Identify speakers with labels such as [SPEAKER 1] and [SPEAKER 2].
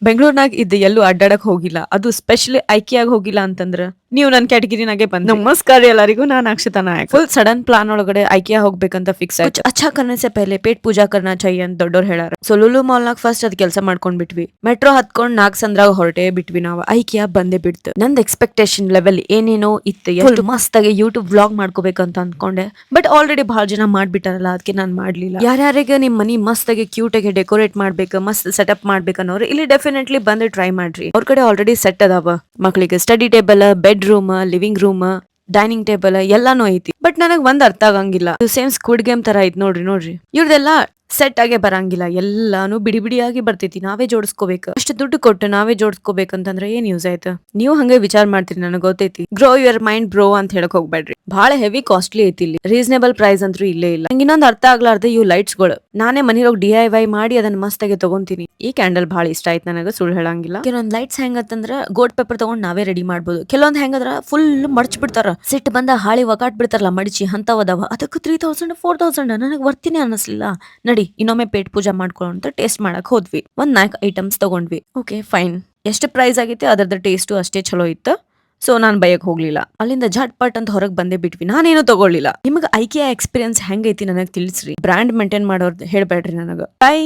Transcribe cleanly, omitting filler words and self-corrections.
[SPEAKER 1] ಬೆಂಗಳೂರ್ನಾಗ ಇದ್ದ ಎಲ್ಲೂ ಅಡ್ಡಾಡಕ್ ಹೋಗಿಲ್ಲ. ಅದು ಸ್ಪೆಷಲಿ ಐಕಿಯಾಗ ಹೋಗಿಲ್ಲ ಅಂತಂದ್ರ ನೀವು ನನ್ನ ಕ್ಯಾಟಗಿರಿನಾಗೆ ಬಂದ್ರಿ. ನಮಸ್ಕಾರ ಎಲ್ಲರಿಗೂ, ನಾನು Akshata Nayak. Full sudden plan ಒಳಗಡೆ ಐಕಿಯಾ ಹೋಗ್ಬೇಕಂತ ಫಿಕ್ಸ್ ಆಯ್ತು. ಅಚ್ಚಾ ಕರ್ನೆ ಸೆ ಪೆಹ್ಲೆ ಪೇಟ್ ಪೂಜಾ ಕರ್ನಾ ಚಾಹಿಯೆ ಅಂತ ದೊಡ್ಡೋರ್ ಹೇಳಾರ. ಸೊ ಲುಲು ಮಾಲ್ ನಾಗ ಫಸ್ಟ್ ಅದ್ ಕೆಲಸ ಮಾಡ್ಕೊಂಡ್ ಬಿಟ್ವಿ. ಮೆಟ್ರೋ ಹತ್ಕೊಂಡ್ ನಾಗಸಂದ್ರಾಗ ಹೊರಟೇ ಬಿಟ್ವಿ ನಾವು. ಐಕಿಯಾ ಬಂದೇ ಬಿಡ್ತು. ನಂದ್ ಎಕ್ಸ್ಪೆಕ್ಟೇಷನ್ ಲೆವೆಲ್ ಏನೇನೋ ಇತ್ತು. ಎಷ್ಟು ಮಸ್ತ್ ಆಗಿ ಯೂಟ್ಯೂಬ್ ವ್ಲಾಗ್ ಮಾಡ್ಕೋಬೇಕಂತ ಅನ್ಕೊಂಡೆ. ಬಟ್ ಆಲ್ರೆಡಿ ಬಹಳ ಜನ ಮಾಡ್ಬಿಟ್ಟಾರಲ್ಲ, ಅದಕ್ಕೆ ನಾನ್ ಮಾಡ್ಲಿಲ್ಲ. ಯಾರ್ಯಾರಿಗೆ ನಿಮ್ ಮನಿ ಮಸ್ತ್ ಆಗಿ ಕ್ಯೂಟ್ ಆಗಿ ಡೆಕೋರೇಟ್ ಮಾಡ್ಬೇಕು, ಮಸ್ತ್ ಸೆಟಪ್ ಮಾಡ್ಬೇಕನ್ನೋರು ಇಲ್ಲಿ ಡೆಫಿನೆಟ್ಲಿ ಬಂದು ಟ್ರೈ ಮಾಡ್ರಿ. ಅವ್ರ ಕಡೆ ಆಲ್ರೆಡಿ ಸೆಟ್ ಅದಾವ. ಮಕ್ಳಿಗೆ study table, bed room, living room, dining table ಎಲ್ಲಾನು ಐತಿ. ಬಟ್ ನನಗ್ ಒಂದ್ ಅರ್ಥ ಆಗಂಗಿಲ್ಲ. ಸೇಮ್ ಸ್ಕ್ವಿಡ್ ಗೇಮ್ ತರ ಐತ್ ನೋಡ್ರಿ. ಇವ್ರದೆಲ್ಲ ಸೆಟ್ ಆಗೇ ಬರಂಗಿಲ್ಲ. ಎಲ್ಲಾನು ಬಿಡಿ ಬಿಡಿಯಾಗಿ ಬರ್ತೈತಿ. ನಾವೇ ಜೋಡಿಸ್ಕೋಬೇಕು. ಅಷ್ಟು ದುಡ್ಡು ಕೊಟ್ಟು ನಾವೇ ಜೋಡಿಸ್ಕೋಬೇಕಂತಂದ್ರೆ ಏನ್ ಯೂಸ್ ಆಯ್ತು? ನೀವು ಹಂಗೆ ವಿಚಾರ ಮಾಡ್ತೀರಿ, ನನಗೆ ಗೊತ್ತೈತಿ. ಗ್ರೋ ಯುವರ್ ಮೈಂಡ್ ಬ್ರೋ ಅಂತ ಹೇಳಕ್ ಹೋಗ್ಬೇಡ್ರಿ. ಬಹಳ ಹೆವಿ ಕಾಸ್ಟ್ಲಿ ಐತಿ ಇಲ್ಲಿ. ರೀಸನೇಬಲ್ ಪ್ರೈಸ್ ಅಂತೂ ಇಲ್ಲೇ ಇಲ್ಲ. ನಂಗೆ ಇನ್ನೊಂದು ಅರ್ಥ ಆಗ್ಲಾರ್ದೆ ಇವು ಲೈಟ್ಸ್ ಗಳು. ನಾನೇ ಮನಿರೋಗಿ DIY ಮಾಡಿ ಅದನ್ನ ಮಸ್ತ್ ಆಗಿ ತಗೊಂತೀನಿ. ಈ ಕ್ಯಾಂಡಲ್ ಬಹಳ ಇಷ್ಟ ಆಯ್ತು ನನಗೆ, ಸುಳ್ಳು ಹೇಳಂಗಿಲ್ಲ. ಕೆಲವೊಂದ್ ಲೈಟ್ಸ್ ಹೆಂಗತ್ತಂದ್ರ ಗೋಲ್ಡ್ ಪೇಪರ್ ತಗೊಂಡ್ ನಾವೇ ರೆಡಿ ಮಾಡ್ಬೋದು. ಕೆಲವೊಂದ್ ಹೆಂಗಂದ್ರ ಫುಲ್ ಮಡ್ಚ್ ಬಿಡ್ತಾರ. ಸಿಟ್ಟು ಬಂದ ಹಾಳಿ ಒಗಾಟ್ ಬಿಡ್ತಾರಲ್ಲ ಮಡಿಚಿ, ಅಂತವದವ. ಅದಕ್ಕೆ 3000 4000 ನನಗೆ ವರ್ತಿನೇ ಅನ್ನಿಸ್ಲಿಲ್ಲ. ನಡಿ ಇನ್ನೊಮ್ಮೆ ಪೇಟ್ ಪೂಜಾ ಮಾಡ್ಕೊಳ್ಳೋ ಟೇಸ್ಟ್ ಮಾಡಕ್ ಹೋದ್ವಿ. ಒಂದ್ 4 ಐಟಮ್ಸ್ ತಗೊಂಡ್ವಿ. Okay fine. ಎಷ್ಟು ಪ್ರೈಸ್ ಆಗೈತೆ ಅದರದ ಟೇಸ್ಟು ಅಷ್ಟೇ ಚಲೋ ಇತ್ತು. ಸೊ ನಾನ್ ಬಯಕ್ ಹೋಗ್ಲಿಲ್ಲ. ಅಲ್ಲಿಂದ ಝಟ್ ಪಟ್ ಅಂತ ಹೊರಗೆ ಬಂದೇ ಬಿಟ್ವಿ. ನಾನೇನು ತಗೊಳ್ಳಿಲ್ಲ. ನಿಮ್ಗೆ ಐಕಿಯಾ ಎಕ್ಸ್ಪೀರಿಯನ್ಸ್ ಹೆಂಗೈತಿ ನನಗೆ ತಿಳಿಸ್ರಿ. ಬ್ರ್ಯಾಂಡ್ ಮೇಂಟೈನ್ ಮಾಡೋರ್ ಹೇಳ್ಬೇಡ್ರಿ ನನಗ. ಬೈ.